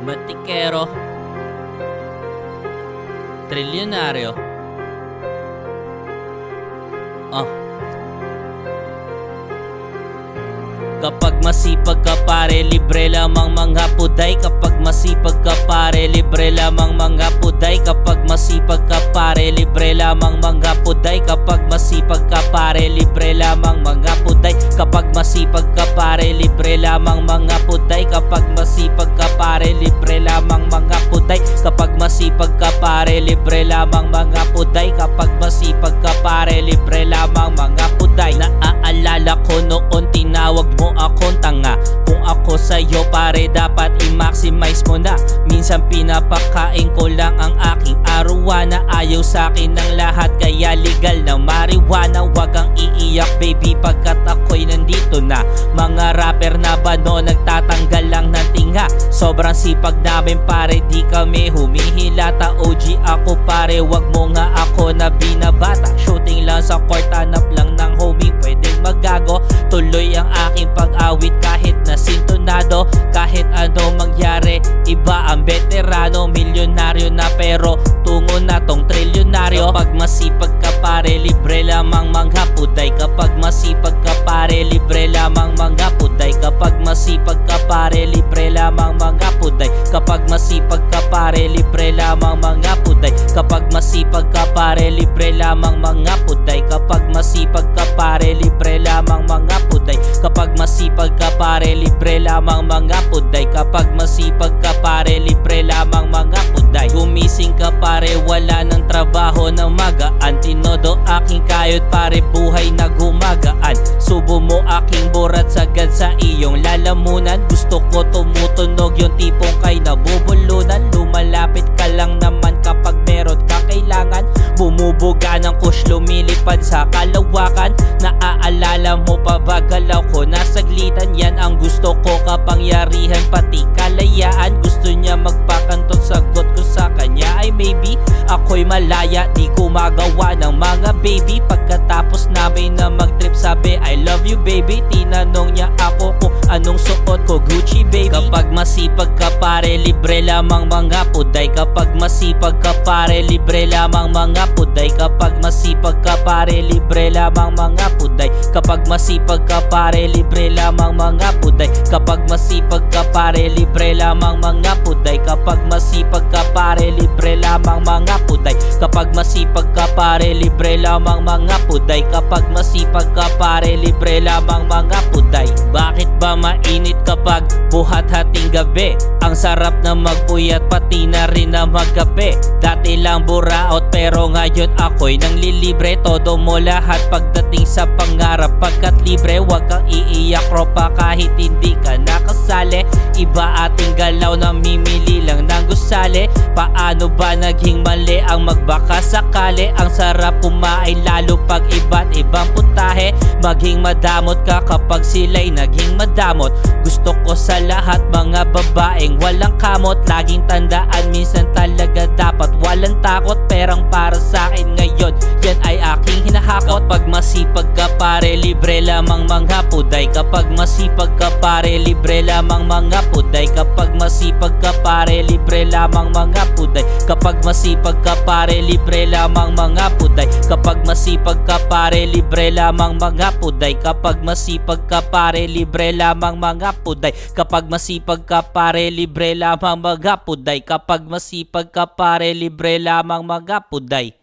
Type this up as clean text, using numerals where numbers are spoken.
Matikero, trilyonaryo. Kapag masipag ka pare, libre lamang mga puday. Kapag masipag ka pare, libre lamang mga puday. Kapag masipag ka pare, libre lamang mga puday. Kapag masipag ka pare, libre lamang mga puday. Kapag masipag ka pare, libre lamang mga puday. Kapag masipag ka pare, libre lamang mga puday. Kapag masipag ka pare, libre lamang mga puday. Kapag masipag ka pare, libre lamang mga puday. Naaalala ko noon tinawag mo akong tanga. Kung ako sa'yo pare, dapat i-maximize mo na. Minsan pinapakain ko lang ang aking arawana. Ayaw sa'kin ng lahat kaya legal na marijuana. Wag kang iiyak baby pagkat ako'y nandito na. Mga rapper na ba no, nagtatanggal lang ng tinga. Sobrang sipag namin pare, di kami humihilata. OG ako pare, wag mo nga ako na binabata. Shooting lang sa court, hanap lang ng homie pwedeng magago. Tuloy ang aking pag-awit kahit na sintonado. Kahit ano mangyari, iba ang veterano. Milyonaryo na pero tungo na tong trilyonaryo. Kapag masipag ka pare, libre lamang mga puday. Kapag masipag ka pare, libre lamang mga puday. Kapag masipag ka pare, libre lamang mga puday. Kapag masipag ka pare, libre lamang mga puday. Kapag masipag ka pare, libre lamang mga puday. Kapag masipag ka pare, libre lamang mga puday. Kapag masipag ka pare, libre lamang mga puday. Kapag masipag ka pare, libre lamang mga puday. Gumising ka pare, wala ng trabaho na magaan. Tinodo aking kayod pare, buhay na gumagaan. Subo mo aking burat sagad sa iyong lalamunan. Gusto ko tumutunog yung tipong kay nabubulunan. Lumalapit ka lang naman kapag meron ka kailangan. Bumubuga ng kush, lumilipad sa kalawakan. Naaalala mo pa ba galaw ko nasaglitan? Yan ang gusto ko, kapangyarihan pati kalayaan. Gusto niya magpakantot, sagot ko sa kanya ay maybe. Ako'y malaya, di ko magawa ng mga baby. Pagkatapos namin na magtrip sabi I love you baby. Tinanong niya ako kung anong suot ko, Gucci baby. Kapag masipag ka pare, libre lamang mga puday. Kapag masipag ka pare, libre lamang mga puday. Kapag masipag ka pare, libre lamang mga puday. Kapag masipag ka pare, libre lamang mga puday. Kapag masipag ka pare, libre lamang mga puday. Kapag masipag ka pare, libre lamang mga puday. Kapag masipag ka pare, libre lamang mga puday. Kapag masipag ka pare, libre lamang mga puday. Bakit ba mainit kapag buhat hating gabi? Ang sarap na magpuyat pati na rin na magkape. Dati lang buraot pero ngayon ako'y nanglilibre. Todo mo lahat pagdating sa pangarap. Pagkat libre, wag kang iiyak ropa kahit hindi ka nakasali. Iba ating galaw, namimili lang ng gusali. Paano ba naging mali ang magbaka sakali? Ang sarap kumain lalo pag iba't ibang putahe. Maging madamot ka kapag sila'y naging madamot. Gusto ko sa lahat mga babaeng walang kamot. Laging tandaan minsan talaga dapat walang takot. Perang para sa akin ngayon, yan ay aking hinahakot. Kapag masipag ka pare, libre lamang mga puday. Kapag masipag ka pare, libre lamang mga puday. Kapag masipag ka pare, libre lamang mga puday. Kapag masipag ka pare, libre lamang mga puday. Kapag masipag ka pare, libre lamang mga puday. Kapag masipag ka pare, libre lamang mga puday. Kapag masipag ka pare, libre lamang mga puday. Kapag masipag ka pare, libre lamang mga puday.